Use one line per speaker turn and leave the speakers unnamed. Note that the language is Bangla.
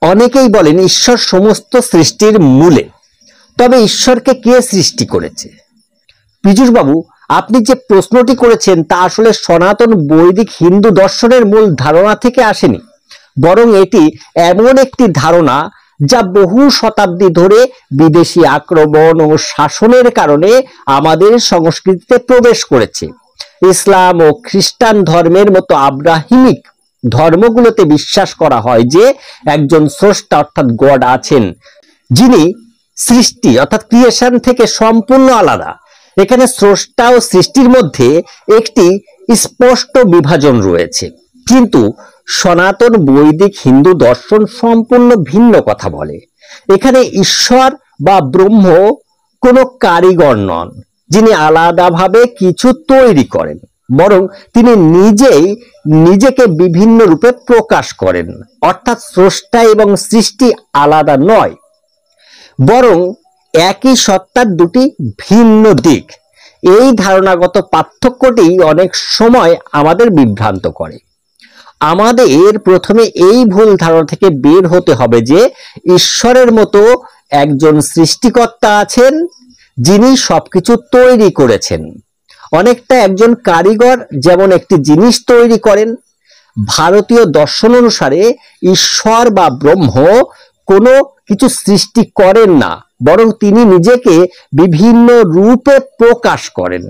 অনেকেই বলেন ঈশ্বর সমস্ত সৃষ্টির মূলে। তবে ঈশ্বরকে কে সৃষ্টি করেছে? পীযূষ বাবু, আপনি যে প্রশ্নটি করেছেন তা আসলে সনাতন বৈদিক হিন্দু দর্শনের মূল ধারণা থেকে আসেনি, বরং এটি এমন একটি ধারণা যা বহু শতাব্দী ধরে বিদেশি আক্রমণ ও শাসনের কারণে আমাদের সংস্কৃতিতে প্রবেশ করেছে। ইসলাম ও খ্রিস্টান ধর্মের মতো আব্রাহিমিক ধর্মগুলোতে বিশ্বাস করা হয় যে একজন স্রষ্টা অর্থাৎ গড আছেন, যিনি সৃষ্টি অর্থাৎ ক্রিয়েশন থেকে সম্পূর্ণ আলাদা। এখানে স্রষ্টা ও সৃষ্টির মধ্যে একটি স্পষ্ট বিভাজন রয়েছে, কিন্তু সনাতন বৈদিক হিন্দু দর্শন সম্পূর্ণ ভিন্ন কথা বলে। এখানে ঈশ্বর বা ব্রহ্ম কোনো কারিগর নন যিনি আলাদাভাবে কিছু তৈরি করেন, বরং তিনি নিজেই নিজেকে বিভিন্ন রূপে প্রকাশ করেন। অর্থাৎ স্রষ্টা এবং সৃষ্টি আলাদা নয়, বরং একই সত্তার দুটি ভিন্ন দিক। এই ধারণাগত পার্থক্যটি অনেক সময় আমাদের বিভ্রান্ত করে। আমাদের প্রথমে এই ভুল ধারণা থেকে বের হতে হবে যে ঈশ্বরের মতো একজন সৃষ্টিকর্তা আছেন যিনি সবকিছু তৈরি করেছেন, অনেকটা একজন কারিগর যেমন একটি জিনিস তৈরি করেন। ভারতীয় দর্শন অনুসারে ঈশ্বর বা ব্রহ্ম কোনো কিছু সৃষ্টি করেন না, বরং তিনি নিজেকে বিভিন্ন রূপে প্রকাশ করেন।